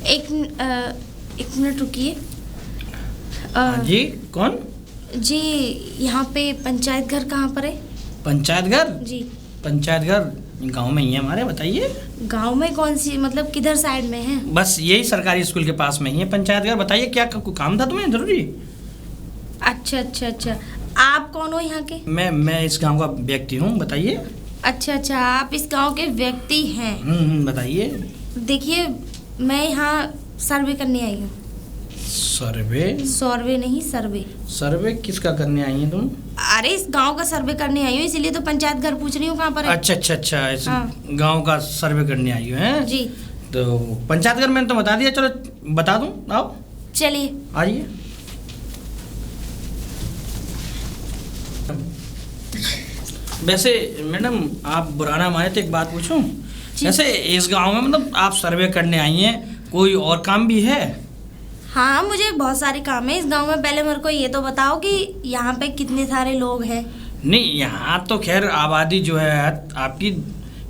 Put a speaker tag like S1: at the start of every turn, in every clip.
S1: एक मिनट रुकिए।
S2: जी कौन?
S1: जी यहाँ पे पंचायत घर कहाँ पर है?
S2: पंचायत घर?
S1: जी
S2: पंचायत घर गांव में ही है हमारे। बताइए।
S1: गांव में कौन सी, मतलब किधर साइड में है?
S2: बस यही सरकारी स्कूल के पास में ही है पंचायत घर। बताइए क्या कोई काम था तुम्हें जरूरी?
S1: अच्छा अच्छा अच्छा, आप कौन हो यहाँ के?
S2: मैं इस गांव का व्यक्ति हूँ। बताइए।
S1: अच्छा अच्छा, आप इस गांव के व्यक्ति हैं।
S2: बताइए।
S1: देखिए मैं यहाँ सर्वे करने आई हूँ। सर्वे नहीं, सर्वे।
S2: सर्वे किसका करने आई हैं तुम?
S1: अरे इस गांव का सर्वे करने आई हूँ, इसीलिए तो पंचायत घर पूछ रही हूँ कहाँ पर है।
S2: अच्छा अच्छा अच्छा, इस गांव का सर्वे करने आई हो हैं?
S1: जी।
S2: तो पंचायत घर मैंने तो बता दिया, चलो बता दूं। आओ
S1: चलिए
S2: आइए। वैसे मैडम आप बुरा ना माने तो एक बात पूछूं? वैसे इस गांव में मतलब आप सर्वे करने आई हैं, कोई और काम भी है?
S1: हाँ मुझे बहुत सारे काम है इस गांव में। पहले मेरे को ये तो बताओ कि यहाँ पे कितने सारे लोग हैं?
S2: नहीं यहाँ तो खैर आबादी जो है आपकी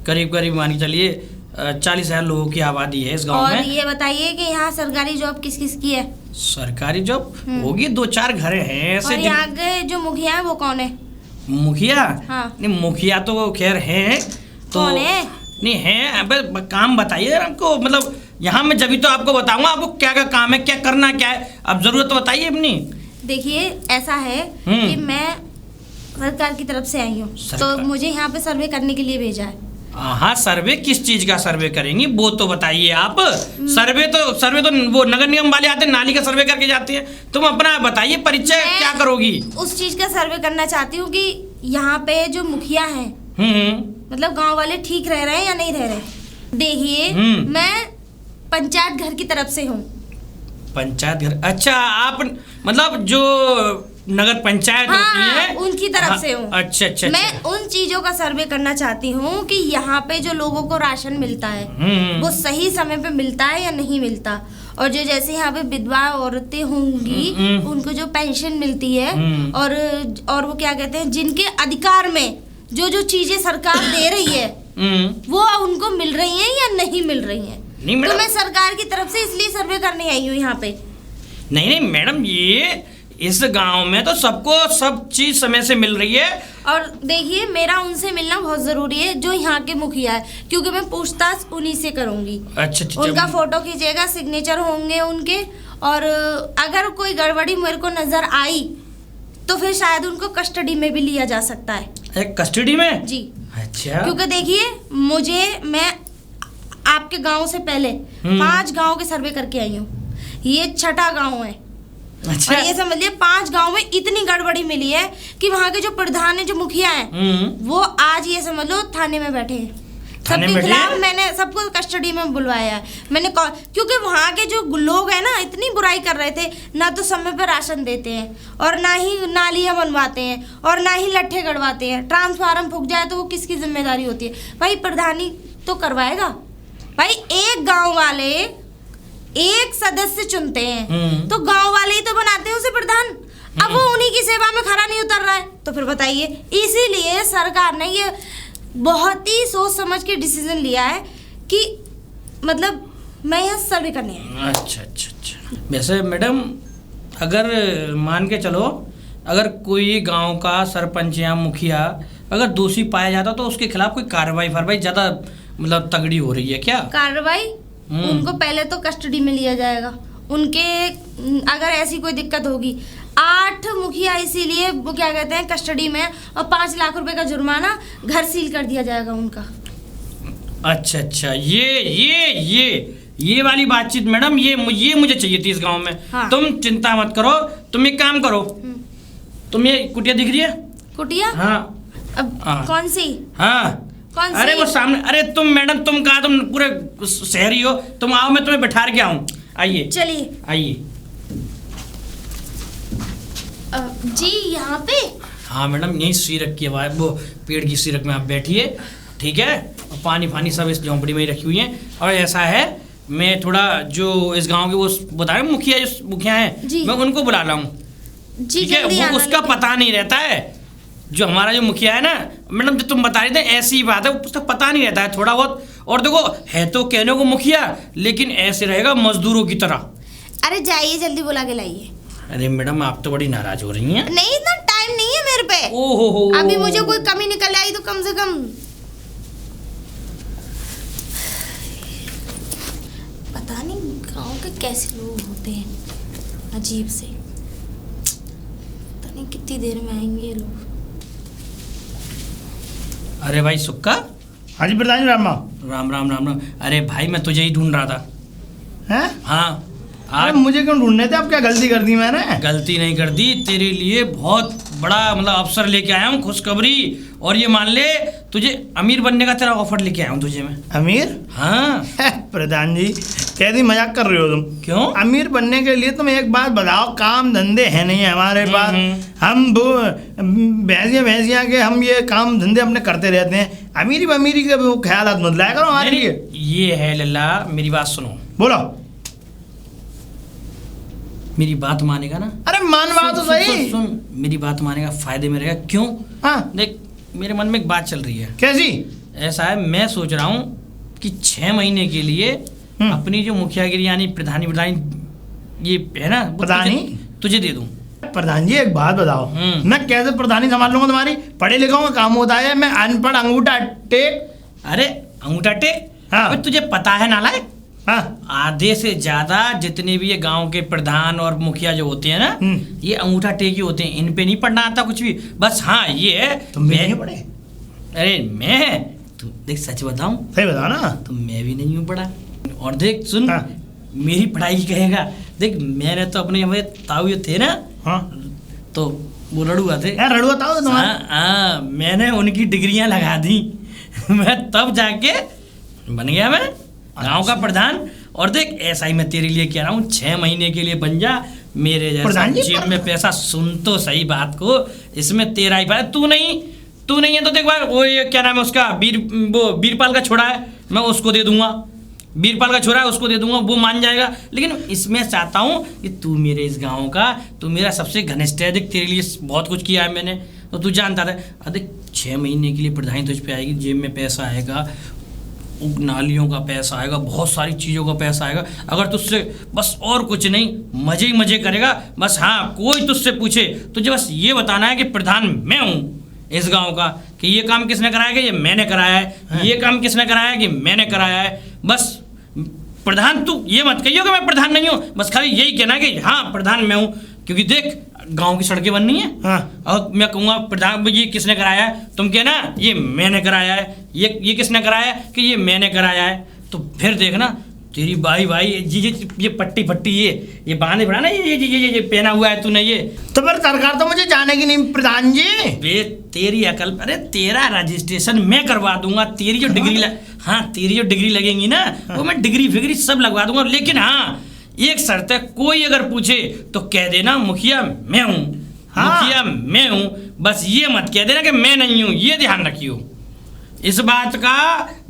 S2: करीब करीब मान के चलिए 40,000 लोगों की आबादी है इस गांव में।
S1: और ये बताइए कि यहाँ सरकारी जॉब किस किस की है?
S2: सरकारी जॉब होगी, 2-4 घर हैं ऐसे।
S1: और यहाँ के जो मुखिया है वो कौन है?
S2: मुखिया?
S1: हाँ।
S2: नहीं मुखिया तो खैर है। तो
S1: कौन है?
S2: नहीं है। अब काम बताइए हमको, मतलब यहाँ मैं जब तो आपको बताऊंगा आपको क्या क्या काम है, क्या करना क्या है। अब जरूरत तो बताइए अपनी।
S1: देखिए ऐसा है कि मैं सरकार की तरफ से आई हूँ, तो मुझे यहाँ पे सर्वे करने के लिए भेजा है।
S2: हाँ सर्वे किस चीज का सर्वे करेंगी वो तो बताइए आप। सर्वे तो वो नगर निगम वाले आते हैं, नाली का सर्वे करके जाते हैं। तुम अपना बताइए परिचय क्या करोगी? उस
S1: चीज का सर्वे करना चाहती हूँ कि यहाँ पे जो मुखिया है मतलब गांव वाले ठीक रह रहे हैं या नहीं रह रहे। देखिए मैं पंचायत घर की तरफ से हूँ।
S2: पंचायत घर? अच्छा आप मतलब जो नगर पंचायत होती है
S1: उनकी तरफ से हूँ।
S2: अच्छा अच्छा।
S1: मैं उन चीजों का सर्वे करना चाहती हूँ कि यहाँ पे जो लोगों को राशन मिलता है वो सही समय पे मिलता है या नहीं मिलता, और जो जैसे यहाँ पे विधवा औरतें होंगी उनको जो पेंशन मिलती है और वो क्या कहते हैं जिनके अधिकार में जो जो चीजें सरकार दे रही है वो उनको मिल रही है या नहीं मिल रही है। तो मैं सरकार की तरफ से इसलिए सर्वे करने आई हूँ यहाँ पे।
S2: नहीं मैडम, ये इस गांव में तो सबको सब चीज समय से मिल रही है।
S1: और देखिए मेरा उनसे मिलना बहुत जरूरी है जो यहाँ के मुखिया है, क्योंकि मैं पूछताछ उन्हीं से करूंगी।
S2: अच्छा।
S1: उनका फोटो खींचेगा, सिग्नेचर होंगे उनके, और अगर कोई गड़बड़ी मेरे को नजर आई तो फिर शायद उनको कस्टडी में भी लिया जा सकता है।
S2: कस्टडी में? जी। अच्छा।
S1: क्योंकि देखिए मैं आपके गांव से पहले 5 गांव के सर्वे करके आई हूँ, ये 6ठा गांव है। अच्छा। और ये समझिए 5 गांव में इतनी गड़बड़ी मिली है कि वहाँ के जो प्रधान है, जो मुखिया है वो आज ये समझ लो थाने में बैठे हैं। सबके खिलाफ मैंने सबको कस्टडी में बुलवाया है मैंने, क्योंकि वहाँ के जो लोग हैं ना इतनी बुराई कर रहे थे, ना तो समय पर राशन देते हैं और ना ही नालियाँ बनवाते हैं और ना ही लट्ठे गड़वाते हैं। ट्रांसफार्मर फूक जाए तो वो किसकी जिम्मेदारी होती है? भाई प्रधानी तो करवाएगा। भाई एक गांव वाले एक सदस्य चुनते हैं तो गांव वाले ही तो बनाते हैं उसे प्रधान। अब वो उन्हीं की सेवा में खरा नहीं उतर रहा है तो फिर बताइए। इसीलिए सरकार ने ये बहुत ही सोच समझ के डिसीजन लिया है कि मतलब मैं यहाँ सर्वे करने आई।
S2: अच्छा। वैसे मैडम अगर मान के चलो अगर कोई गांव का सरपंच या मुखिया अगर दोषी पाया जाता तो उसके खिलाफ कोई कार्रवाई ज्यादा मतलब तगड़ी हो रही है क्या?
S1: कार्रवाई उनको पहले तो कस्टडी में लिया जाएगा। उनके अगर ऐसी कोई दिक्कत होगी 8 मुखिया इसीलिए वो क्या कहते हैं कस्टडी में, और 5 लाख रुपए का जुर्माना, घर सील कर दिया जाएगा उनका।
S2: अच्छा। ये वाली बातचीत मैडम ये मुझे चाहिए थी इस गांव में। हाँ। तुम चिंता मत करो, तुम एक काम करो, तुम ये कुटिया दिख रही है? कुटिया? हाँ।
S1: अब कौन सी?
S2: हाँ कौन सी? अरे वो सामने। अरे तुम मैडम तुम कहा तुम पूरे शहरी हो, तुम आओ मैं तुम्हें बैठा के आऊँ। आइए
S1: चलिए
S2: आइए।
S1: जी यहाँ पे?
S2: हाँ मैडम यही सीरक की आवाज़, वो पेड़ की सीरक में आप बैठिए, ठीक है? और पानी सब इस झोंपड़ी में ही रखी हुई है। और ऐसा है मैं थोड़ा जो इस गांव के वो बता रहे मुखिया हैं मैं उनको बुला रहा हूँ, ठीक है? वो उसका पता नहीं रहता है जो हमारा जो मुखिया है ना मैडम, जो तुम बता रही थे ऐसी बात है, उसका पता नहीं रहता है थोड़ा बहुत, और देखो है तो कहने को मुखिया, लेकिन ऐसे रहेगा मजदूरों की तरह।
S1: अरे जाइए जल्दी बुला के लाइए।
S2: अरे मैडम आप तो बड़ी नाराज हो रही हैं।
S1: नहीं इतना टाइम नहीं है मेरे पे।
S2: ओहो हो,
S1: अभी मुझे कोई कमी निकल आई तो कम से कम पता नहीं गांव के कैसे लोग होते हैं, अजीब से। पता नहीं कितनी देर में आएंगे ये लोग।
S2: अरे भाई सुक्का।
S3: हाँ जी प्रधान जी, राम राम।
S2: राम राम राम राम। अरे भाई मैं तुझे ही ढूंढ रहा था।
S3: हैं?
S2: हाँ
S3: अरे
S2: आज
S3: मुझे क्यों ढूंढने थे? अब क्या गलती कर दी मैंने?
S2: गलती नहीं कर दी, तेरे लिए बहुत बड़ा मतलब अवसर लेके आया हूँ, खुशखबरी। और ये मान ले तुझे अमीर बनने का तेरा ऑफर लेके आया हूँ तुझे मैं।
S3: अमीर?
S2: हाँ।
S3: प्रधान जी कैदी मजाक कर रहे हो तुम?
S2: क्यों?
S3: अमीर बनने के लिए तुम एक बात बताओ, काम धंधे है नहीं हमारे पास। हम भैंसिया के हम ये काम धंधे अपने करते रहते हैं। अमीरी के वो ख्याल मत लाया करो हमारे लिए।
S2: ये है लल्ला, मेरी बात सुनो।
S3: बोलो।
S2: मेरी बात मानेगा ना?
S3: अरे मानवा तो
S2: सुन,
S3: सही।
S2: सुन, सुन, मेरी बात मानेगा, फायदे में रहेगा। क्यों?
S3: हाँ
S2: देख मेरे मन में एक बात चल रही है।
S3: कैसी?
S2: ऐसा है, मैं सोच रहा हूँ कि 6 महीने के लिए अपनी जो मुखियागिरी यानी प्रधानी ये है ना, वो
S3: प्रधानी
S2: तुझे दे दूँ।
S3: प्रधान जी एक बात बताओ, मैं कैसे प्रधानी संभाल लूंगा तुम्हारी? पढ़े लिखा का काम होता है, मैं अनपढ़ अंगूठा टेक।
S2: अरे अंगूठा टेक?
S3: हाँ।
S2: अबे तुझे पता है नालायक,
S3: हाँ
S2: आधे से ज्यादा जितने भी ये गांव के प्रधान और मुखिया जो होते हैं ना, ये अंगूठा टेक ही होते हैं। इन पे नहीं पढ़ना आता कुछ भी। बस हाँ ये है,
S3: तुम भी नहीं पढ़े?
S2: अरे मैं तू देख सच बताऊं
S3: सही बताओ ना।
S2: तो मैं भी नहीं हूँ पढ़ा। और देख सुन,
S3: हाँ।
S2: मेरी पढ़ाई कहेगा, देख मैंने तो अपने हमारे ताऊ ये थे ना,
S3: हाँ
S2: तो वो रड़ुआ थे।
S3: यार रड़ुआ ताऊ तुम्हारा?
S2: हाँ, मैंने उनकी डिग्रियां लगा दी। मैं तब जाके बन गया मैं गांव का प्रधान। और देख ऐसा ही मैं तेरे लिए कह रहा हूँ, 6 महीने के लिए बन जा मेरे जैसा जेब में पैसा। सुन तो सही बात को, इसमें तेरा ही फायदा। तू नहीं है तो देख भाई, वो ये क्या नाम है उसका, बीरपाल का छोड़ा है, मैं उसको दे दूंगा। बीरपाल का छोरा है उसको दे दूंगा, वो मान जाएगा। लेकिन इसमें चाहता हूँ कि तू मेरे इस गांव का, तू मेरा सबसे घनिष्ठ है। देख तेरे लिए बहुत कुछ किया है मैंने, तो तू जानता था। देख 6 महीने के लिए प्रधानी तुझ पे आएगी, जेब में पैसा आएगा, नालियों का पैसा आएगा, बहुत सारी चीज़ों का पैसा आएगा। अगर तुझसे बस और कुछ नहीं, मजे ही मजे करेगा। बस हाँ, कोई तुझसे पूछे तुझे बस ये बताना है कि प्रधान मैं हूँ इस गांव का, कि ये काम किसने कराया है, ये मैंने कराया है। ये काम किसने कराया है, कि मैंने कराया है। बस प्रधान तू ये मत कहियो कि मैं प्रधान नहीं हूँ, बस खाली यही कहना कि हाँ प्रधान मैं हूँ। क्योंकि देख गांव की सड़कें बननी है। हाँ। और मैं कहूँगा प्रधान ये किसने कराया है, तुम कहना ये मैंने कराया है। ये किसने कराया है, कि ये मैंने कराया है। तो फिर देखना तेरी भाई ये पट्टी ये बांधे पड़ा ना, ये पहना हुआ है तूने ये।
S3: तो फिर सरकार तो मुझे जाने की नहीं प्रधान जी।
S2: बे तेरी अकल, अरे तेरा रजिस्ट्रेशन मैं करवा दूंगा। तेरी जो डिग्री तेरी जो डिग्री लगेंगी ना, वो मैं डिग्री फिग्री सब लगवा दूंगा। लेकिन हाँ एक शर्त है, कोई अगर पूछे तो कह देना मुखिया मैं हूँ। हाँ। मुखिया मैं हूँ, बस ये मत कह देना कि मैं नहीं हूँ। ये ध्यान रखियो, इस बात का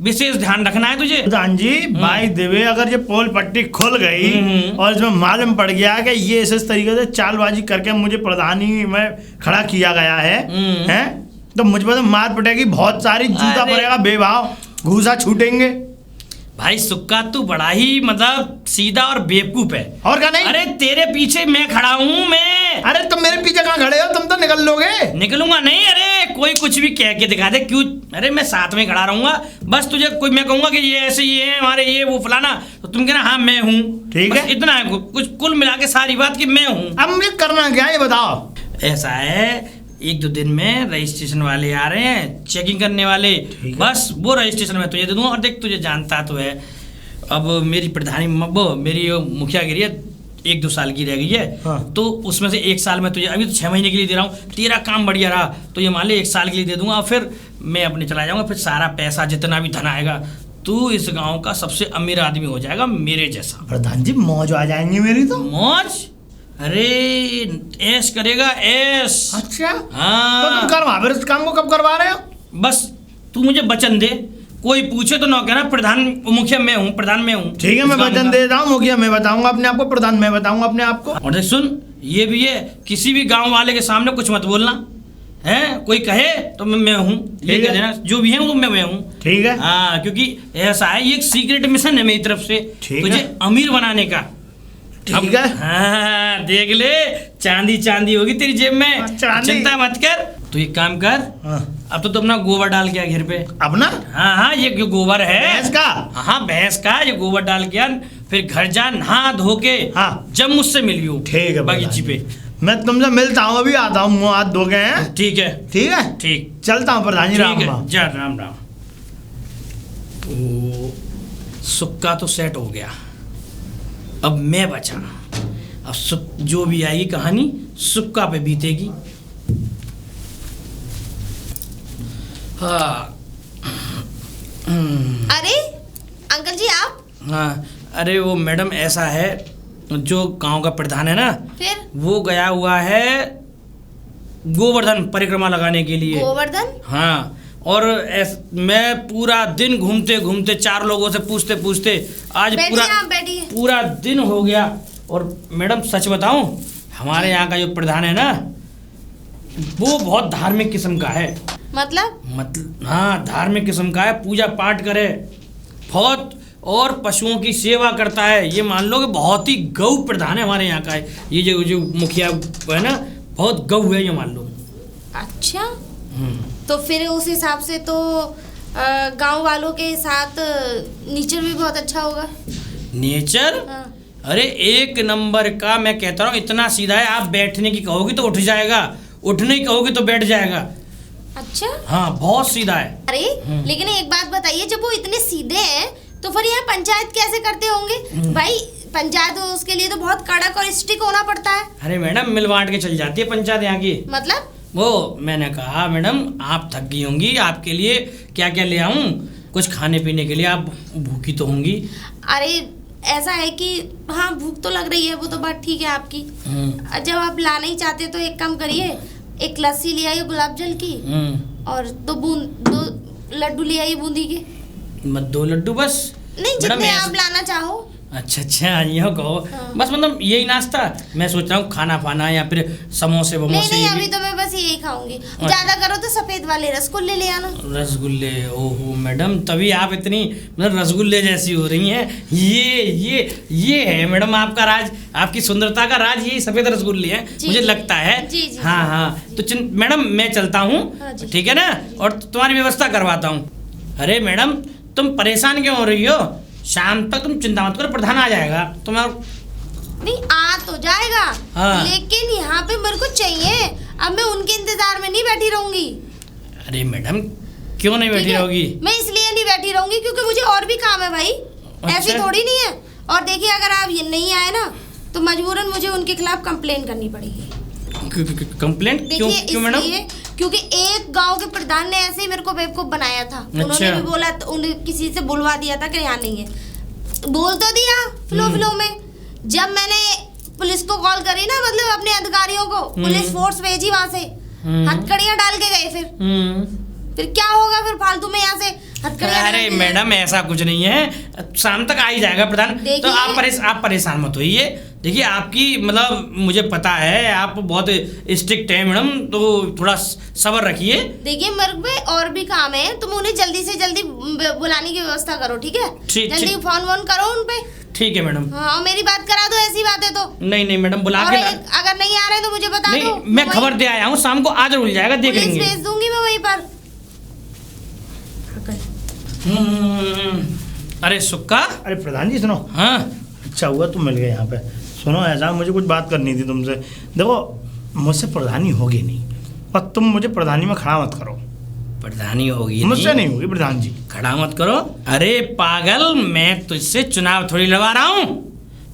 S2: विशेष ध्यान रखना है तुझे।
S3: प्रधान जी भाई देवे, अगर ये पोल पट्टी खुल गई और इसमें मालूम पड़ गया कि ये इस तरीके से चालबाजी करके मुझे प्रधानी में खड़ा किया गया है, तो मुझ पर तो मार पड़ेगी, बहुत सारी जूता पड़ेगा, बेभाव घूसा छूटेंगे।
S2: भाई सुक्का तू बड़ा ही मतलब सीधा और बेवकूफ है।
S3: और क्या नहीं?
S2: अरे तेरे पीछे मैं खड़ा हूँ मैं।
S3: अरे तुम मेरे पीछे कहाँ खड़े हो? तुम तो निकल लोगे।
S2: निकलूंगा नहीं, अरे कोई कुछ भी कह के दिखा दे, क्यों? अरे मैं साथ में खड़ा रहूंगा। बस तुझे कोई मैं कहूंगा कि ये ऐसे ये है हमारे, ये वो फलाना, तो तुम कहना हाँ मैं हूँ। ठीक है, इतना है कुछ कुल मिला के सारी बात कि मैं हूँ।
S3: अब मुझे करना क्या ये बताओ।
S2: ऐसा है, 1-2 दिन में रजिस्ट्रेशन वाले आ रहे हैं, चेकिंग करने वाले। बस वो रजिस्ट्रेशन में तुझे दे दूंगा। और देख तुझे जानता तो है, अब मेरी प्रधानी मेरी मुखियागिरी 1-2 साल की रह गई है। हाँ। तो उसमें से 1 साल में तुझे, अभी तो 6 महीने के लिए दे रहा हूँ, तेरा काम बढ़िया रहा तो ये मान ले 1 साल के लिए दे दूंगा। फिर मैं अपने चला जाऊँगा। फिर सारा पैसा जितना भी धन आएगा, तू इस गाँव का सबसे अमीर आदमी हो जाएगा मेरे जैसा।
S3: प्रधान जी मौज आ जाएंगी मेरी तो।
S2: मौज? अरे ऐश करेगा ऐश।
S3: अच्छा
S2: हाँ।
S3: तो तुम करवा फिर इस काम को कब करवा रहे हो?
S2: बस तू मुझे वचन दे, कोई पूछे तो ना कहना प्रधान मुखिया मैं हूँ, प्रधान मैं हूँ।
S3: ठीक है, मैं वचन दे रहा हूँ, मुखिया मैं बताऊंगा अपने आप को, प्रधान मैं बताऊंगा अपने आप को।
S2: और देख सुन, ये भी है, किसी भी गांव वाले के सामने कुछ मत बोलना हैं कोई कहे तो मैं हूँ, ये कह देना जो भी है वो मैं हूँ।
S3: ठीक है।
S2: हाँ, क्योंकि ऐसा है, ये एक सीक्रेट मिशन है मेरी तरफ से तुझे अमीर बनाने का।
S3: ठीक है।
S2: हाँ, देख ले, चांदी चांदी होगी तेरी जेब में, चिंता मत कर। तो एक काम कर, अब तो अपना गोबर डाल के आ घर पे
S3: अपना।
S2: हाँ हाँ, ये जो गोबर है
S3: भैंस का।
S2: हाँ, भैंस का, ये गोबर डाल के आ, फिर घर जा, नहा धो के जब मुझसे मिलियो।
S3: ठीक है
S2: बगीची पे
S3: मैं तुमसे मिलता हूँ, अभी आता हूँ, मुँह हाथ धो गए हैं।
S2: ठीक है।
S3: ठीक है।
S2: ठीक,
S3: चलता हूँ प्रधान जी। राम राम।
S2: जा, राम राम। ओ, सुक्का तो सेट हो गया, अब मैं बचा। अब जो भी आएगी कहानी सुक्का पे बीतेगी। हाँ।
S1: अरे अंकल जी आप।
S2: हाँ, अरे वो मैडम ऐसा है, जो गांव का प्रधान है ना,
S1: फिर
S2: वो गया हुआ है गोवर्धन परिक्रमा लगाने के लिए।
S1: गोवर्धन?
S2: हाँ, और मैं पूरा दिन घूमते घूमते 4 लोगों से पूछते पूछते आज पूरा दिन हो गया। और मैडम सच बताऊं, हमारे यहाँ का जो प्रधान है ना, वो बहुत धार्मिक किस्म का है।
S1: मतलब
S2: हाँ, धार्मिक किस्म का है, पूजा पाठ करे बहुत, और पशुओं की सेवा करता है। ये मान लो कि बहुत ही गौ प्रधान है हमारे यहाँ का है। ये जो मुखिया है ना, बहुत गौ है, ये मान लो।
S1: अच्छा, तो फिर उस हिसाब से तो गांव वालों के साथ नेचर भी बहुत अच्छा होगा।
S2: नेचर? हाँ। अरे एक नंबर का, मैं कहता हूँ, इतना सीधा है, आप बैठने की कहोगे तो उठ जाएगा, उठने की कहोगे तो बैठ जाएगा।
S1: अच्छा।
S2: हाँ, बहुत सीधा है।
S1: अरे लेकिन एक बात बताइए, जब वो इतने सीधे हैं तो फिर यहाँ पंचायत कैसे करते होंगे भाई? पंचायत उसके लिए तो बहुत कड़क और स्ट्रिक्ट होना पड़ता है।
S2: अरे मैडम, मिल बांट के चल जाती है पंचायत यहाँ की।
S1: मतलब
S2: वो मैंने कहा मैडम आप थक गई होंगी, आपके लिए क्या क्या ले आऊं, कुछ खाने पीने के लिए, आप भूखी तो होंगी।
S1: अरे ऐसा है कि हाँ, भूख तो लग रही है, वो तो बात ठीक है आपकी। जब आप लाना ही चाहते तो एक काम करिए, एक लस्सी ले आइए गुलाब जल की, और 2 लड्डू ले आइए बूंदी के।
S2: 2 लड्डू बस?
S1: नहीं, जितने आप लाना चाहो।
S2: अच्छा, यो कहो। हाँ। बस मतलब यही नाश्ता? मैं सोच रहा हूँ खाना फाना या फिर समोसे वमोसे।
S1: नहीं, अभी तो मैं बस यही खाऊंगी। ज्यादा करो तो सफेद वाले रसगुल्ले ले आना।
S2: रसगुल्ले? ओहो मैडम, तभी आप इतनी मतलब रसगुल्ले जैसी हो रही हैं। ये है मैडम आपका राज, आपकी सुंदरता का राज यही सफेद रसगुल्ले हैं, मुझे लगता है।
S1: जी,
S2: हाँ। तो मैडम मैं चलता हूँ, ठीक है ना, और तुम्हारी व्यवस्था करवाता हूँ। अरे मैडम, तुम परेशान क्यों हो रही हो? शाम तक तुम चिंता मत करो, प्रधान आ जाएगा तुम्हारा।
S1: नहीं, आ तो जाएगा।
S2: हाँ।
S1: लेकिन यहाँ पे मेरे को चाहिए, अब मैं उनके इंतजार में नहीं बैठी रहूंगी।
S2: अरे मैडम, क्यों नहीं बैठी रहोगी?
S1: मैं इसलिए नहीं बैठी रहूंगी क्योंकि मुझे और भी काम है भाई। अच्छा? ऐसी थोड़ी नहीं है। और देखिए, अगर आप ये नहीं आए ना तो मजबूरन मुझे उनके खिलाफ कंप्लेन करनी पड़ेगी।
S2: कंप्लेंट? क्यों मैडम?
S1: क्योंकि एक गांव के प्रधान ने ऐसे ही मेरे को बेवकूफ बनाया था।
S2: अच्छा।
S1: उन्होंने भी बोला, तो उन्हें किसी से बुलवा दिया था कि यहाँ नहीं है। बोल तो दिया फ्लो में। जब मैंने पुलिस को कॉल करी ना, मतलब अपने अधिकारियों को, पुलिस फोर्स भेजी वहां से, हथकड़ियां डाल के गए। फिर क्या होगा? फिर फालतू में यहाँ से हथकड़ियां।
S2: अरे मैडम, ऐसा कुछ नहीं है, शाम तक आ ही जाएगा प्रधान। तो आप परेशान मत होइए। देखिए, आपकी मतलब मुझे पता है आप बहुत स्ट्रिक्ट है मैडम, तो थोड़ा सब्र रखिए।
S1: देखिए, मेरे पे और भी काम है, तुम उन्हें जल्दी से जल्दी बुलाने की व्यवस्था करो, ठीक है? जल्दी फोन करो उन पे।
S2: ठीक है मैडम।
S1: हाँ, मेरी बात करा दो, ऐसी बात है तो।
S2: नहीं मैडम, बुला के
S1: अगर नहीं आ रहे तो मुझे बता दो।
S2: मैं खबर दे आया हूँ, शाम को आ जरूर जाएगा, देख लेंगे।
S1: भेज दूंगी मैं वहीं पर।
S2: अरे सुक्का।
S3: अरे प्रधान जी सुनो।
S2: हाँ।
S3: अच्छा हुआ तुम मिल गए यहाँ पे। सुनो, ऐसा मुझे कुछ बात करनी थी तुमसे। देखो, मुझसे प्रधानी होगी नहीं, और तुम मुझे प्रधानी में खड़ा मत करो।
S2: प्रधानी होगी?
S3: मुझसे नहीं होगी प्रधान जी।
S2: खड़ा मत करो? अरे पागल, मैं तुझसे चुनाव थोड़ी लड़वा रहा हूँ।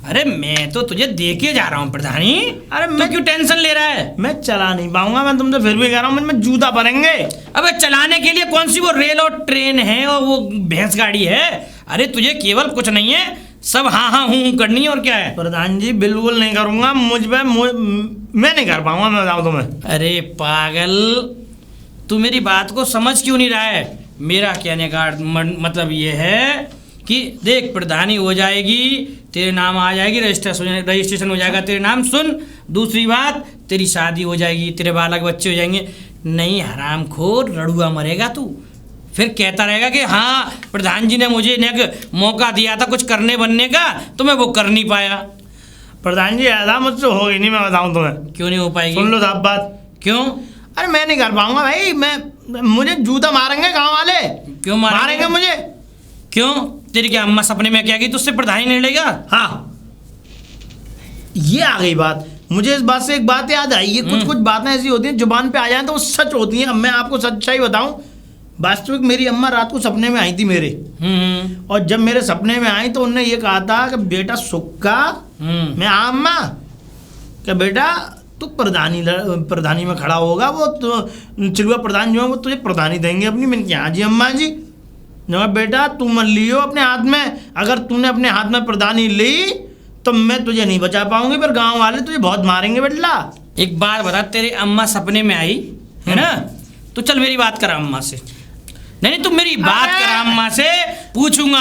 S2: अरे मैं तो तुझे दे के जा रहा हूँ प्रधानी। अरे मैं क्यों टेंशन ले रहा है?
S3: मैं चला नहीं पाऊंगा, मैं तुमसे फिर भी कह रहा हूँ, मुझ में जूता भरेंगे।
S2: अबे चलाने के लिए कौन सी वो रेल और ट्रेन है और वो भैंस गाड़ी है? अरे तुझे केवल कुछ नहीं है, सब हाँ हूँ करनी है, और क्या है?
S3: प्रधान जी बिल्कुल नहीं करूंगा, मैं नहीं कर पाऊंगा, मैं बताऊँ तुम्हें।
S2: अरे पागल, तू मेरी बात को समझ क्यों नहीं रहा है? मेरा कहने का मतलब ये है कि देख, प्रधानी हो जाएगी, तेरे नाम आ जाएगी, रजिस्ट्रेशन हो जाएगा तेरे नाम। सुन, दूसरी बात, तेरी शादी हो जाएगी, तेरे बालक बच्चे हो जाएंगे। नहीं हरामखोर, रड़ुआ मरेगा तू। फिर कहता रहेगा कि हाँ प्रधान जी ने मुझे मौका दिया था कुछ करने बनने का, तो मैं वो कर नहीं पाया।
S3: प्रधान जी ऐसा मुझसे होगी नहीं, मैं बताऊं तुम्हें।
S2: क्यों नहीं हो पाएगी?
S3: सुन लो साहब बात।
S2: क्यों?
S3: अरे मैं नहीं कर पाऊंगा भाई, मुझे जूता मारेंगे गांव वाले।
S2: क्यों
S3: मारेंगे मुझे?
S2: क्यों? तेरी क्या अम्मा सपने में क्या गई तुझसे प्रधानी नहीं लेगा?
S3: हाँ, ये आ गई बात। मुझे इस बात से एक बात याद आई, ये कुछ बातें ऐसी होती हैं जुबान पे आ जाए तो वो सच होती हैं। अब मैं आपको सच्चाई बताऊं, वास्तविक मेरी अम्मा रात को सपने में आई थी मेरे। और जब मेरे सपने में आई तो उन्होंने ये कहा था कि बेटा सुक्का, मैं अम्मा कि बेटा तू प्रधानी में खड़ा होगा, वो चिलुआ प्रधान जो है वो तुझे प्रधानी देंगे अपनी। मैंने कहा जी अम्मा जी। बेटा तू मन लियो अपने हाथ में, अगर तूने अपने हाथ में प्रधानी ली तो मैं तुझे नहीं बचा पाऊंगी, फिर गांव वाले तुझे बहुत मारेंगे बेटा।
S2: एक बात बता, तेरे अम्मा सपने में आई है ना, तो चल मेरी बात करा अम्मा से। नहीं तुम मेरी बात करा अम्मा से। पूछूंगा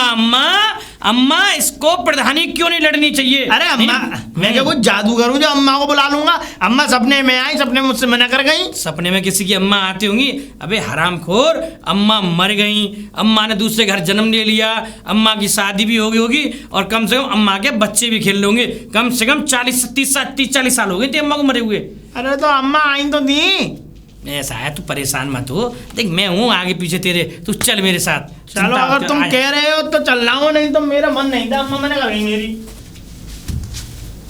S2: अम्मा इसको प्रधानी क्यों नहीं लड़नी चाहिए?
S3: अरे अम्मा मैं क्या कुछ जादू करूं जो अम्मा को बुला लूंगा? अम्मा सपने में आई, सपने में मुझसे मना कर गई।
S2: सपने में किसी की अम्मा आती होंगी? अबे हरामखोर, अम्मा मर गई, अम्मा ने दूसरे घर जन्म ले लिया, अम्मा की शादी भी हो गई होगी और कम से कम अम्मा के बच्चे भी खेल होंगे। कम से कम 40 साल हो गए थे अम्मा को मरे हुए।
S3: अरे तो अम्मा आई तो थी।
S2: ऐसा है, तू परेशान मत हो, देख मैं हूँ आगे पीछे तेरे, तू चल मेरे साथ।
S3: चलो अगर तुम कह रहे हो तो चल रहा हूँ, नहीं तो मेरा मन नहीं था, अम्मा मैंने कर गई मेरी।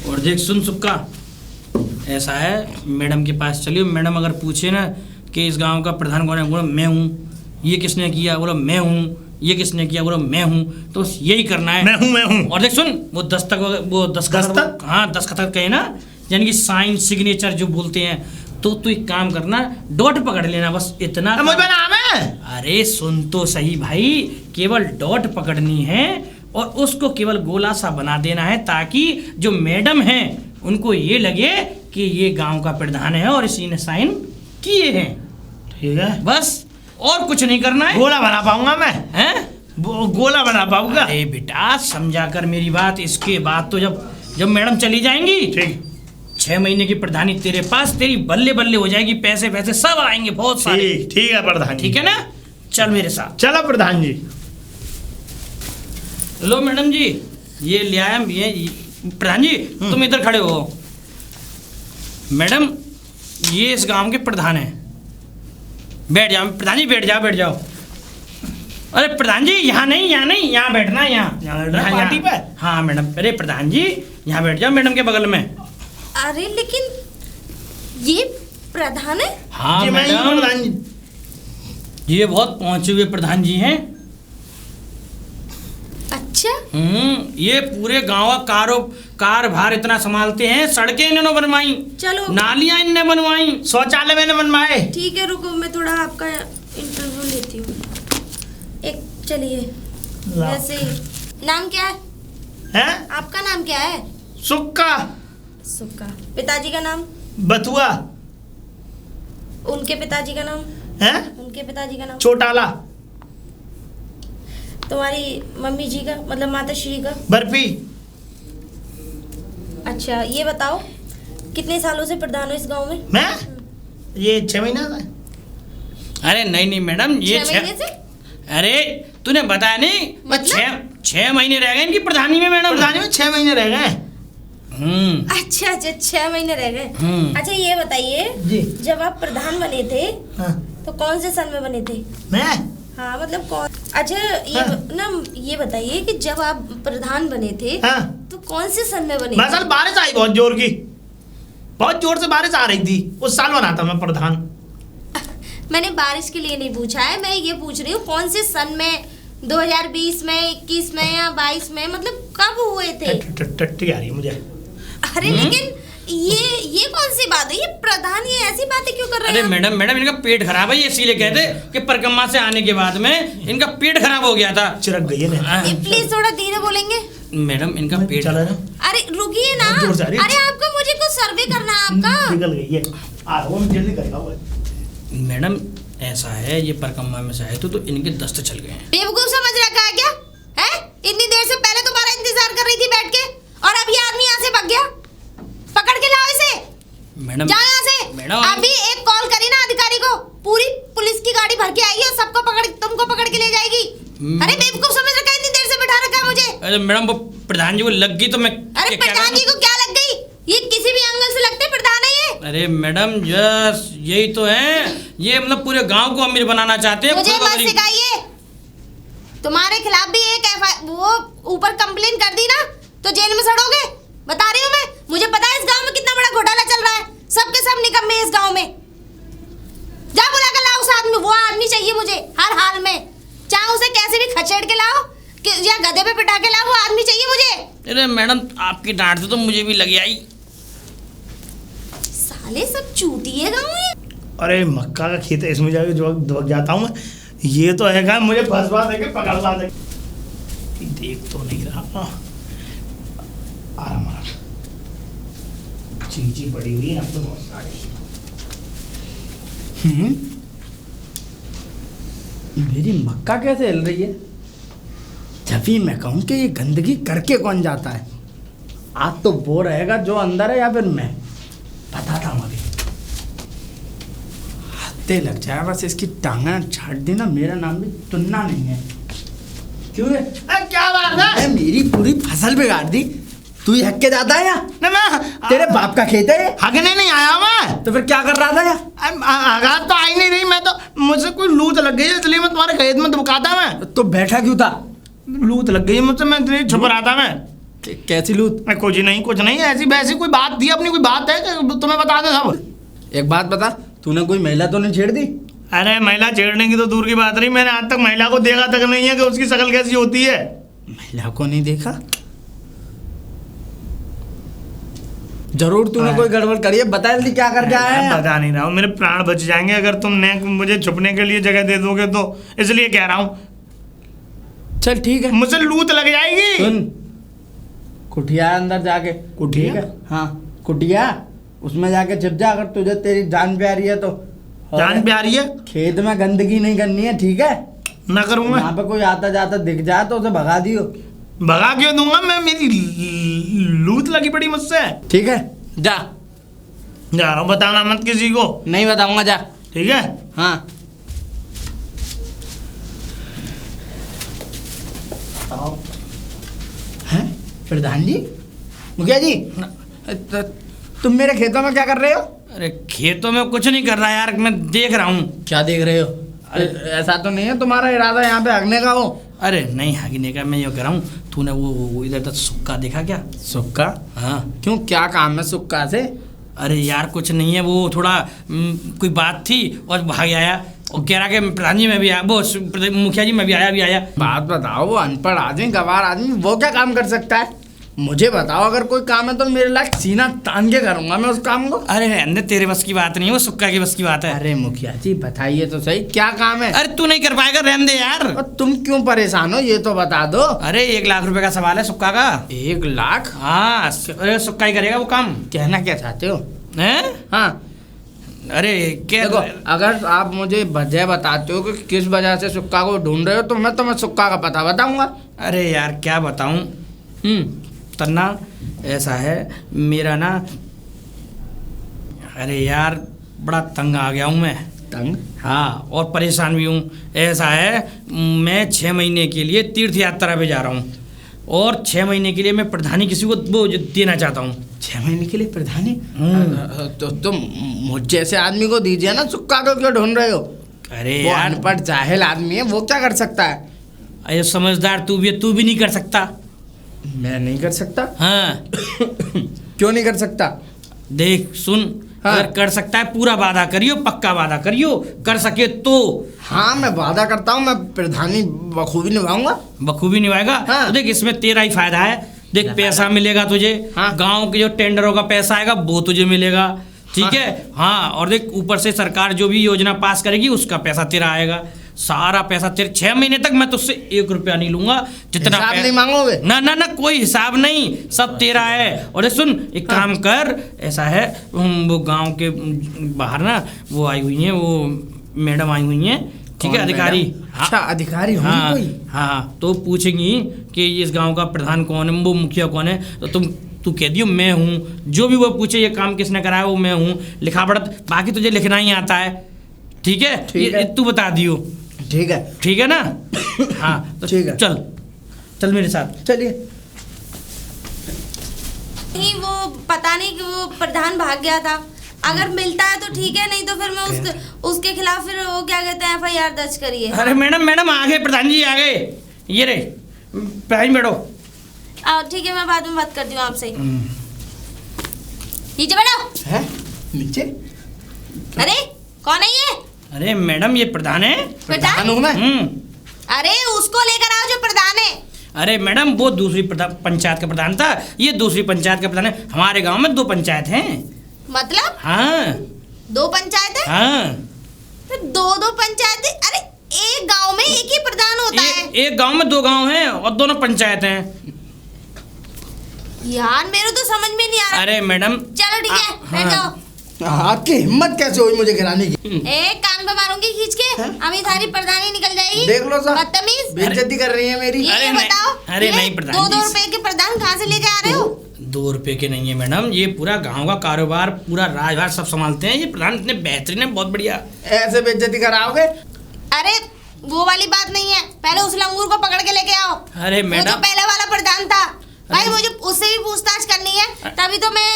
S2: और देख सुन सुक्का, ऐसा है मैडम के पास चलियो। मैडम अगर पूछे ना कि इस गांव का प्रधान कौन है, बोलो मैं हूँ। ये किसने किया? बोलो मैं हूँ। ये किसने किया? बोलो मैं हूँ। तो यही करना है, मैं हूँ। और देख सुन, वो दस्तखत, हाँ दस्तखत कहे ना, यानी कि साइन सिग्नेचर जो बोलते हैं, तो तू एक काम करना, डॉट पकड़ लेना, बस इतना।
S3: मुझे नाम है।
S2: अरे सुन तो सही भाई, केवल डॉट पकड़नी है और उसको केवल गोला सा बना देना है, ताकि जो मैडम हैं उनको ये लगे कि ये गांव का प्रधान है और इसी ने साइन किए हैं।
S3: ठीक है, बस
S2: और कुछ नहीं करना है।
S3: गोला बना पाऊंगा मैं?
S2: हैं?
S3: गोला बना पाऊंगा?
S2: अरे बेटा समझा कर मेरी बात। इसके बाद तो जब मैडम चली जाएंगी, ठीक 6 महीने की प्रधानी तेरे पास, तेरी बल्ले बल्ले हो जाएगी, पैसे सब आएंगे बहुत सारे।
S3: ठीक है प्रधान,
S2: ठीक है ना? चल मेरे साथ।
S3: चलो प्रधान जी।
S2: लो मैडम जी, ये ले आया। ये प्रधान जी तुम इधर खड़े हो। मैडम ये इस गांव के प्रधान हैं। बैठ जाओ प्रधान जी, बैठ जाओ। अरे प्रधान जी यहाँ नहीं, यहाँ बैठना, यहाँ
S3: पार्टी पे।
S2: हाँ मैडम, अरे प्रधान जी यहाँ बैठ जाओ मैडम के बगल में।
S1: अरे लेकिन ये प्रधान है?
S2: हाँ मैडम, ये बहुत पहुंचे हुए प्रधान जी हैं।
S1: अच्छा।
S2: ये पूरे गांव का कारभार इतना संभालते हैं। सड़कें इन्होंने बनवाई, चलो नालियां इन्होंने बनवाई, शौचालय मैंने बनवाए।
S1: ठीक है रुको, मैं थोड़ा आपका इंटरव्यू लेती हूँ। एक चलिए, वैसे नाम क्या है? आपका नाम क्या है?
S3: सुक्का।
S1: पिताजी का नाम?
S3: बथुआ।
S1: उनके पिताजी का नाम?
S3: उनके पिताजी का नाम चौटाला।
S1: तुम्हारी मम्मी जी का, मतलब माता श्री का?
S3: बर्फी।
S1: अच्छा ये बताओ, कितने सालों से प्रधान हो इस गांव में?
S3: मैं ये 6 महीना है।
S2: अरे नहीं मैडम, ये
S1: 6 महीने से?
S2: अरे तूने बताया नहीं, मतलब 6 महीने रह गए इनकी प्रधानी में मैडम।
S3: प्रधानी में 6 महीने रह गए।
S1: अच्छा 6 महीने रह गए। अच्छा ये बताइए, जब आप प्रधान बने थे तो कौन से सन में बने थे?
S3: मैं?
S1: हाँ मतलब कौन? अच्छा ये बताइए कि जब आप प्रधान बने थे तो कौन से सन में बने?
S3: साल बारिश आई बहुत जोर की, बहुत जोर से बारिश आ रही थी, उस साल बना था मैं प्रधान।
S1: मैंने बारिश के लिए नहीं पूछा है, मैं ये पूछ रही हूँ कौन से सन में, 2020 में, 21 में या 22 में, मतलब कब हुए थे?
S3: टट्टी आ रही है मुझे।
S1: अरे लेकिन ये कौन सी बात है? ये प्रधान ये ऐसी बातें क्यों कर रहे हैं?
S2: अरे मैडम इनका पेट खराब है, ये इसीलिए कहते कि परिक्रमा से आने के बाद में इनका पेट खराब हो गया था।
S3: चिरक गई है।
S1: प्लीज थोड़ा धीरे बोलेंगे
S2: मैडम, इनका पेट।
S1: अरे रुकिए ना, अरे आपको मुझे कुछ सर्वे करना है आपका।
S3: निकल गई है, जल्दी करेगा।
S2: मैडम ऐसा है, ये परिक्रमा में से आए तो इनके दस्त चल गए हैं।
S1: बेवकूफ समझ रखा है क्या? है इतनी देर से पहले तुम्हारा इंतजार कर रही थी बैठ के, और अब ये आदमी यहाँ से भाग गया। पकड़ के लाओ इसे।
S2: मैडम
S1: जाओ यहाँ से।
S2: मैडम
S1: अभी एक कॉल करी ना अधिकारी को,
S2: अरे मैडम वो प्रधान जी को लग गई तो मैं
S1: अरे प्रधान जी को क्या लग गई? ये किसी भी एंगल से लगते प्रधान है ये।
S2: अरे मैडम यस यही तो है, ये मतलब पूरे गांव को अमीर बनाना चाहते हैं।
S1: मुझे मत सिखाइए। तुम्हारे खिलाफ भी एक वो ऊपर कंप्लेन कर दी ना तो जेल में सड़ोगे, बता रही हूँ मैं। मुझे पता है इस गांव में कितना बड़ा घोटाला चल रहा है, सबके सब निकम्मे इस गांव में। जा बुला कर लाओ उस आदमी, वो आदमी चाहिए मुझे हर हाल में, चाहे उसे कैसे भी खचेड़ के लाओ या गधे पे पिटा के लाओ, वो आदमी चाहिए मुझे।
S2: अरे मैडम आपकी डांट से तो मुझे भी लगी आई।
S1: साले सब चूतिए गांव है।
S3: अरे मक्का का खेत है, इसमें जाके जो दबक जाता हूँ मैं। ये तो है मुझे फंसवा दे के पकड़वा दे। देख तो नहीं रहा, आराम आराम चीची पड़ी हुई है अब तो बहुत सारी।
S4: मेरी मक्का कैसे हिल रही है? जब भी मैं कहूँ कि ये गंदगी करके कौन जाता है। आज तो वो रहेगा जो अंदर है या फिर मैं, बताता हूँ अभी। हत्ते लग जाए बस इसकी टांगा छाट दी ना, मेरा नाम भी तुन्ना नहीं है। क्यों है?
S3: क्या बात है?
S4: मेरी पूरी फसल बिगाड़ दी। तू ही हक के जाता है यहाँ? तेरे बाप का खेत है?
S3: हकने नहीं आया मैं।
S4: तो फिर क्या कर रहा था यहाँ?
S3: आगाज तो आई नहीं रही, मैं तो मुझसे कोई लूट लग गई है इसलिए मैं तुम्हारे खेत में दुबकाता मैं।
S4: तो बैठा क्यों था?
S3: लूट लग गई है मुझसे, मैं छुप रहा था मैं।
S4: कैसी लूट?
S3: कुछ नहीं ऐसी वैसी कोई बात थी, अपनी कोई बात है कि तुम्हें बता दे सब।
S4: एक बात बता, तूने कोई महिला तो नहीं छेड़ दी?
S3: अरे महिला छेड़ने की तो दूर की बात रही, मैंने आज तक महिला को देखा तक नहीं है कि उसकी शक्ल कैसी होती है।
S4: महिला को नहीं देखा? जरूर तूने कोई गड़बड़ करी है, बता जल्दी क्या करके आया है?
S3: बता नहीं रहा हूँ, मेरे प्राण बच जाएंगे अगर तुमने मुझे छुपने के लिए जगह दे दोगे तो, इसलिए कह रहा हूँ।
S4: चल ठीक है,
S3: मुझसे लूट लग जाएगी।
S4: सुन, कुटिया अंदर जाके।
S3: कुटिया?
S4: ठीक है? हाँ कुटिया, उसमें जाके छिप जा अगर तुझे तेरी जान प्यारी है तो।
S3: जान प्यारी है?
S4: खेत में गंदगी नहीं करनी है, ठीक है?
S3: ना करूँगा।
S4: वहाँ पे कोई आता जाता दिख जाए तो उसे भगा दियो।
S3: भगा क्यों दूंगा मैं, मेरी लूट लगी पड़ी मुझसे।
S4: ठीक है जा।
S3: जा रहा हूँ, बताना मत किसी को।
S4: नहीं बताऊंगा, जा।
S3: ठीक है?
S4: हाँ। हैं प्रधान जी, मुखिया जी, तुम मेरे खेतों में क्या कर रहे हो?
S2: अरे खेतों में कुछ नहीं कर रहा यार, मैं देख रहा हूँ।
S4: क्या देख रहे हो? ऐसा तो नहीं है तुम्हारा इरादा यहाँ पे हगने का हो?
S2: अरे नहीं हगने का, मैं ये कह रहा हूँ, तूने वो इधर तक सुक्का देखा क्या?
S4: सुक्का?
S2: हाँ।
S4: क्यों, क्या काम है सुक्का से?
S2: अरे यार कुछ नहीं है, वो थोड़ा कोई बात थी और भाग आया और कह रहा कि प्रधान जी मैं भी आया, वो मुखिया जी मैं भी आया।
S4: बात बताओ, वो अनपढ़ आदमी, गवार आदमी, वो क्या काम कर सकता है? मुझे बताओ, अगर कोई काम है तो मेरे लायक सीना तान के करूंगा मैं उस काम को।
S2: अरे अंदर तेरे बस की बात नहीं है, वो सुक्का की बस की बात है।
S4: अरे मुखिया जी बताइए तो सही, क्या काम है?
S2: अरे तू नहीं कर पाएगा, रहने दे यार।
S4: और तुम क्यों परेशान हो ये तो बता दो।
S2: अरे 1 लाख रुपए का सवाल है सुक्का का।
S4: 1 लाख?
S2: हाँ, अरे सुक्का ही करेगा वो काम।
S4: कहना क्या चाहते हो?
S2: हैं?
S4: हाँ
S2: अरे क्या
S4: देखो, अगर आप मुझे वजह बताते हो कि किस वजह से सुक्का को ढूंढ रहे हो तो मैं तुम्हें सुक्का का पता बताऊंगा।
S2: अरे यार क्या बताऊं, तन्ना ऐसा है मेरा ना, अरे यार बड़ा तंग आ गया हूँ मैं।
S4: तंग?
S2: हाँ, और परेशान भी हूँ। ऐसा है मैं 6 महीने के लिए तीर्थ यात्रा पे जा रहा हूँ और 6 महीने के लिए मैं प्रधानी किसी को वो देना चाहता हूँ।
S4: 6 महीने के लिए प्रधानी? तो तुम मुझ जैसे आदमी को दीजिए ना, सुक्का को क्यों ढूंढ रहे हो?
S2: अरे
S4: वो
S2: यार
S4: अनपढ़ जाहिल आदमी है, वो क्या कर सकता है?
S2: अरे समझदार तू भी नहीं कर सकता।
S4: मैं नहीं कर सकता?
S2: हाँ।
S4: क्यों नहीं कर सकता?
S2: देख सुन,
S4: हाँ।
S2: अगर कर सकता है पूरा वादा करियो, पक्का वादा करियो, कर सके तो।
S4: हाँ मैं वादा करता हूँ, मैं प्रधानी बखूबी निभाऊंगा।
S2: बखूबी निभाएगा?
S4: हाँ।
S2: तो देख इसमें तेरा ही फायदा है। देख पैसा मिलेगा तुझे,
S4: हाँ।
S2: गांव के जो टेंडरों का पैसा आएगा वो तुझे मिलेगा, ठीक
S4: हाँ।
S2: है? हाँ, और देख ऊपर से सरकार जो भी योजना पास करेगी उसका पैसा तेरा आएगा, सारा पैसा तेरे। 6 महीने तक मैं तुझसे 1 रुपया नहीं लूंगा। जितना
S4: हिसाब नहीं मांगोगे?
S2: ना कोई हिसाब नहीं, सब तेरा है। और देख सुन, एक काम कर, ऐसा है वो गांव के बाहर ना वो आई हुई है, वो मैडम आई हुई है, ठीक है, अधिकारी।
S4: अच्छा अधिकारी होंगी
S2: हाँ,
S4: कोई?
S2: हाँ, तो पूछेंगी कि इस गांव का प्रधान कौन है, वो मुखिया कौन है, तो तू कह दियो मैं हूँ। जो भी वो पूछे ये काम किसने कराया वो मैं हूँ, लिखा पढ़त बाकी तुझे लिखना ही आता है, ठीक है? ये तू बता दियो।
S4: ठीक है।
S2: ठीक है ना? हाँ तो
S4: ठीक है।
S2: चल चल मेरे साथ।
S4: चलिए।
S1: नहीं वो पता नहीं कि वो प्रधान भाग गया था, अगर मिलता है तो ठीक है, नहीं तो फिर मैं उसके खिलाफ फिर वो क्या कहते हैं FIR दर्ज करिए।
S2: अरे मैडम आ गए, प्रधान जी आ गए, ये रे प्रधान बैठो।
S1: ठीक है, मैं बाद में बात करती हूँ आपसे। नीचे बैठो।
S4: है नीचे?
S1: अरे कौन है ये?
S2: अरे मैडम ये प्रधान है।
S4: प्रधान हूँ मैं।
S1: अरे उसको लेकर आओ जो प्रधान है।
S2: अरे मैडम वो दूसरी पंचायत का प्रधान था, ये दूसरी पंचायत का प्रधान है। हमारे गांव में 2 पंचायत हैं।
S1: मतलब?
S2: हाँ
S1: 2 पंचायत है?
S2: हाँ।
S1: तो 2 पंचायत है? अरे एक गांव में एक ही प्रधान होता है।
S2: एक गांव में 2 गांव हैं और दोनों पंचायत हैं।
S1: यार मेरे तो समझ में नहीं आ रहा।
S2: अरे मैडम
S1: चलो ठीक है, बैठ जाओ।
S4: आपकी हिम्मत कैसे हुई मुझे गिराने की?
S1: एक कान पे मारूंगी खींच के, अभी सारी प्रधानी निकल जाएगी।
S4: देख लो सर,
S1: बदतमीज।
S4: बेइज्जती कर रही है मेरी।
S1: ये बताओ,
S2: अरे नहीं प्रधान जी।
S1: 2-2 रुपए के प्रधान कहाँ से लेके आ रहे हो?
S2: 2 रुपए के नहीं है मैडम, ये पूरा गांव का कारोबार, पूरा राजभार सब संभालते हैं। ये प्रधान इतने बेहतरीन है, बहुत बढ़िया।
S4: ऐसे बेइज्जती कराओगे?
S1: अरे वो वाली बात नहीं है, पहले उस लंगूर को पकड़ के लेके आओ।
S2: अरे
S1: वो
S2: मैडम
S1: जो पहले वाला प्रधान था भाई, मुझे उससे भी पूछताछ करनी है, तभी तो मैं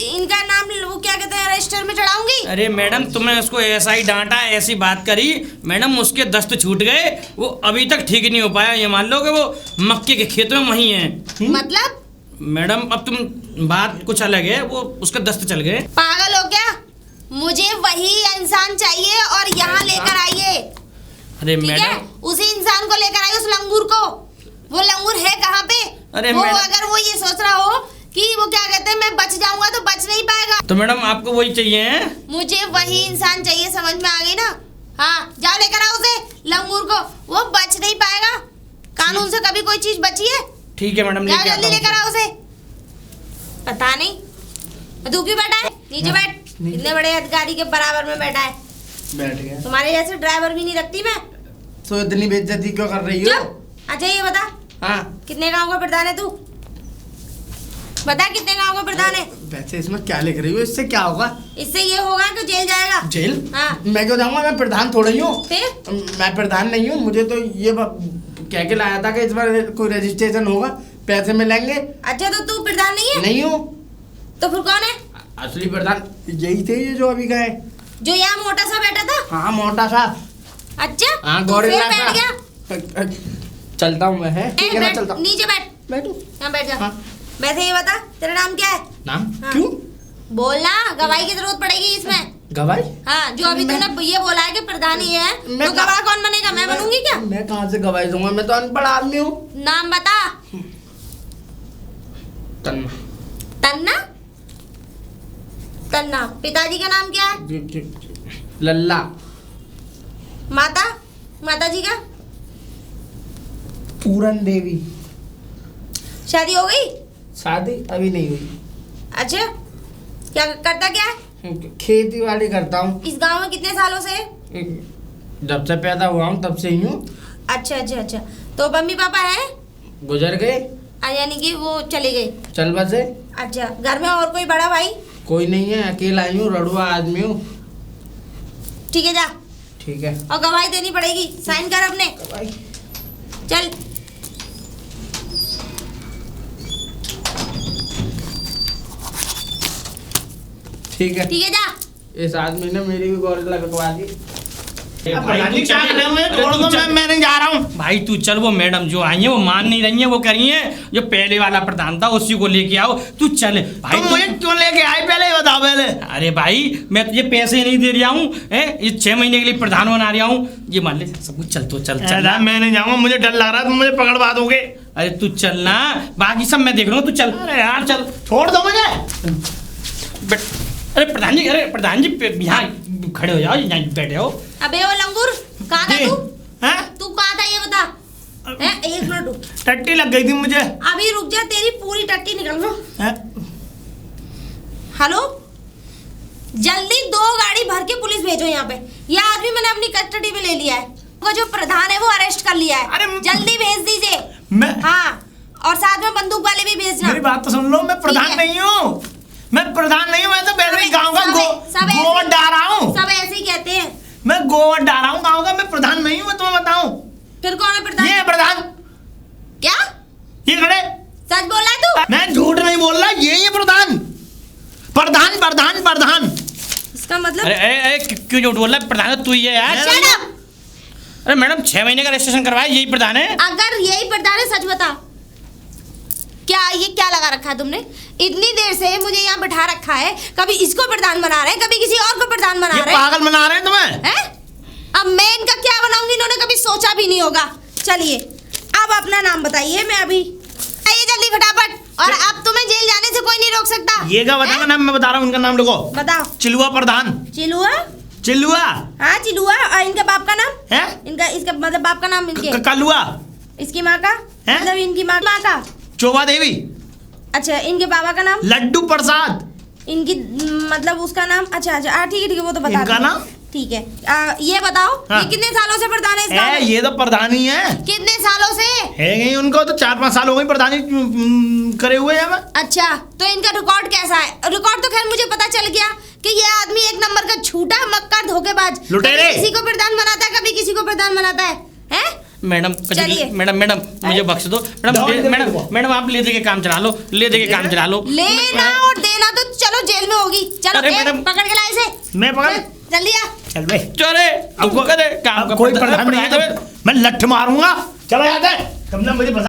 S1: इनका नाम वो क्या कहते हैं रजिस्टर में चढ़ाऊंगी।
S2: अरे मैडम तुमने उसको ऐसा ही डांटा, ऐसी बात करी, मैडम उसके दस्त छूट गए, वो अभी तक ठीक नहीं हो पाया। ये मान लो कि वो मक्के के खेत में वहीं है।
S1: मतलब?
S2: मैडम अब तुम बात कुछ अलग है, वो उसका दस्त चल गए।
S1: पागल हो क्या? मुझे वही इंसान चाहिए और यहाँ लेकर आइए।
S2: अरे
S1: ठीक है,
S2: मैडम
S1: उसी इंसान को लेकर आइए, उस लंगूर को। वो लंगूर है कहाँ पे?
S2: अरे
S1: वो
S2: मैडम
S1: अगर वो ये सोच रहा हो कि वो क्या कहते हैं मैं बच जाऊंगा, तो बच नहीं पाएगा।
S2: तो मैडम आपको वही चाहिए है?
S1: मुझे वही इंसान चाहिए, समझ में आ गई ना? हाँ जाओ लेकर आओ उसे, लंगूर को। वो बच नहीं पाएगा, कानून से कभी कोई चीज बची है?
S2: ठीक है मैडम,
S1: जाओ जल्दी लेकर आओ उसे। पता नहीं तू क्यों बैठा है? नीचे बैठ, इतने बड़े अधिकारी के बराबर में बैठा है।
S4: बैठ गया।
S1: तुम्हारे जैसे ड्राइवर भी नहीं रखती मैं।
S4: तो इतनी बेइज्जती क्यों कर रही हो?
S1: चुप। अच्छा ये बता,
S4: हाँ
S1: कितने गांव का प्रधान है तू? बता कितने गांव का प्रधान है?
S4: वैसे इसमें क्या लिख रही हो? इससे क्या होगा?
S1: इससे ये होगा कि जेल जाएगा।
S4: जेल?
S1: हाँ।
S4: मैं क्यों जाऊंगा? मैं प्रधान थोड़ा ही हूँ।
S1: फिर
S4: मैं प्रधान नहीं हूँ। मुझे तो ये कह के लाया था कि इस बार कोई रजिस्ट्रेशन होगा, पैसे मिलेंगे।
S1: अच्छा तो तू प्रधान नहीं है?
S4: नहीं हूँ।
S1: तो फिर कौन है?
S4: असली प्रधान यही थे, ये जो अभी गए।
S1: जो यहाँ मोटा सा बैठा था?
S4: हाँ मोटा सा।
S1: अच्छा
S4: हाँ
S1: तो
S4: गोरिल्ला
S1: फिर बैठ
S4: सा।
S1: गया।
S4: चलता हूँ मैं। है ठीक है, मैं
S1: बैठ,
S4: चलता हूँ।
S1: नीचे बैठ।
S4: बैठू?
S1: यहाँ बैठ जा।
S4: हाँ।
S1: वैसे ये बता, तेरा नाम क्या है?
S4: नाम?
S1: हाँ।
S4: क्यों?
S1: बोलना, गवाही की जरूरत पड़ेगी इसमें।
S4: गवाही?
S1: हाँ, जो अभी तूने ये बोला है कि प्रधान ही है,
S4: मैं
S1: तो गवाह कौन बनेगा? मैं बनूंगी क्या?
S4: मैं कहाँ से गवाही दूंगा? मैं तो अनपढ़ आदमी हूँ।
S1: नाम बता।
S4: तन्ना।
S1: तन्ना? तन्ना। पिताजी का नाम क्या है?
S4: लल्ला।
S1: माता? माता जी का?
S4: पूरन देवी।
S1: शादी हो गई?
S4: शादी अभी नहीं हुई।
S1: अच्छा, क्या करता क्या है?
S4: खेती बाड़ी करता हूँ।
S1: इस गांव में कितने सालों से?
S4: जब से पैदा हुआ हूँ तब से ही हूँ।
S1: अच्छा अच्छा अच्छा, तो मम्मी पापा हैं?
S4: गुजर गए।
S1: यानी कि वो चले गए।
S4: चल बसे।
S1: अच्छा, घर में और कोई बड़ा भाई?
S4: कोई नहीं है, अकेला ही हूँ, रड़ुआ आदमी हूँ।
S1: ठीक है जा।
S4: ठीक है।
S1: और गवाही देनी पड़ेगी, साइन कर अपने। चल।
S4: ठीक है।
S1: ठीक है जा।
S4: इस आदमी ने मेरी भी गोरिल्ला कटवा दी।
S3: प्रधान जी क्या कर रहे हो? मुझे छोड़ दो, मैं नहीं जा रहा हूँ।
S2: भाई तू चल, वो मैडम जो आई है वो मान नहीं रही है, वो कह रही है जो पहले वाला प्रधान था उसी को लेके आओ। तू चल भाई।
S3: तुम मुझे क्यों लेके आए पहले ही बताओ पहले।
S2: अरे भाई मैं तुझे पैसे नहीं दे रहा हूँ, ये 6 महीने के लिए प्रधान बना रहा हूँ, ये मान ले सब कुछ। चल तो चल चल।
S3: मैं नहीं जाऊंगा, मुझे डर लग रहा है, तुम मुझे पकड़वा दोगे।
S2: अरे तू चलना, बाकी सब मैं देख रहा हूँ, तू चल।
S3: अरे यार
S2: चल।
S3: छोड़ दो मुझे।
S2: अरे प्रधान जी यहाँ खड़े हो जाओ, यहाँ बैठे हो।
S1: अबे वो लंगूर, कहाँ था तू?
S3: हैं?
S1: तू कहाँ था ये बता। हैं? एक मिनट रुक।
S3: टट्टी लग गई थी मुझे।
S1: अभी रुक जा, तेरी पूरी टट्टी निकल लो।
S3: हैं?
S1: हेलो, जल्दी 2 गाड़ी भर के पुलिस भेजो यहाँ पे। ये आदमी मैंने अपनी कस्टडी में ले लिया है। वो जो प्रधान है वो अरेस्ट कर लिया है।
S3: अरे
S1: जल्दी भेज दीजिए।
S3: मैं
S1: हाँ, और साथ में बंदूक वाले भी भेजना।
S3: मेरी बात तो सुन लो, मैं प्रधान नहीं हूँ। मैं प्रधान नहीं हूँ, मैं तो पहले गाँव का गोवट डाल रहा हूँ।
S1: सब ऐसे ही कहते हैं।
S3: मैं गोवट डाल रहा हूँ गाँव का, मैं प्रधान नहीं हूँ। मैं तुम्हें बताऊँ।
S1: फिर कौन है प्रधान?
S3: ये है प्रधान।
S1: क्या?
S3: ये खड़े।
S1: सच बोल रहा है तू?
S3: मैं झूठ नहीं बोल रहा, ये प्रधान प्रधान प्रधान प्रधान।
S1: इसका मतलब?
S2: अरे क्यों झूठ बोल रहा है? प्रधान तो तू ही है यार।
S1: Shut up!
S2: अरे मैडम 6 महीने का रजिस्ट्रेशन करवाया, यही प्रधान है।
S1: अगर यही प्रधान है, सच बता, क्या ये क्या लगा रखा है तुमने? इतनी देर से मुझे यहाँ बैठा रखा है, कभी इसको प्रधान बना रहे हैं, कभी किसी और को प्रधान बना रहे हैं।
S3: पागल बना रहे हैं तुम्हें?
S1: हैं? अब मैं इनका क्या बनाऊंगी, इन्होंने कभी सोचा भी नहीं होगा। चलिए अब अपना नाम बताइए, मैं अभी आइए जल्दी फटाफट। और अब तुम्हें जेल जाने से कोई नहीं रोक सकता।
S3: ये क्या बताऊंगा नाम? मैं बता रहा हूँ उनका नाम, लिखो।
S1: बताओ।
S3: चिलुआ प्रधान।
S1: चिलुआ?
S3: चिलुआ?
S1: हाँ चिलुआ। और इनके बाप का नाम
S3: है?
S1: इनका, इसका मतलब बाप का नाम इनके?
S3: कलुआ।
S1: इसकी माँ का मतलब, इनकी माँ का?
S3: चोबा देवी।
S1: अच्छा, इनके बाबा का नाम?
S3: लड्डू प्रसाद।
S1: इनकी मतलब उसका नाम? अच्छा अच्छा, ठीक है वो तो बता
S3: इनका नाम?
S1: ठीक है। ये बताओ,
S3: हाँ।
S1: ये कितने सालों से प्रधान है इस गाँव में?
S3: ये तो प्रधान ही है।
S1: कितने सालों से
S3: है गई उनको तो 4-5 साल हो गए प्रधानी करे हुए हैं।
S1: अच्छा, तो इनका रिकॉर्ड कैसा है? रिकॉर्ड तो खैर मुझे पता चल गया कि ये आदमी एक नंबर का झूठा, मक्कार, धोखेबाज,
S3: लुटेरे।
S1: कभी किसी को प्रधान बनाता है, कभी किसी को प्रधान बनाता है, हैं?
S2: मैडम
S1: चलिए।
S2: मैडम मुझे बख्श दो। मैडम आप ले दे के काम चला लो, ले दे के काम चला लो।
S1: लेना और देना तो चलो जेल में होगी। चलो
S2: अरे मैडम,
S1: पकड़ के लाए इसे।
S3: मैं पकड़?
S1: जल्दी आ।
S3: चल बे।
S2: चोरे अब करे काम का
S3: कोई प्रधान नहीं है तो मैं लठ मारूंगा। चलो याद है तुमने मुझे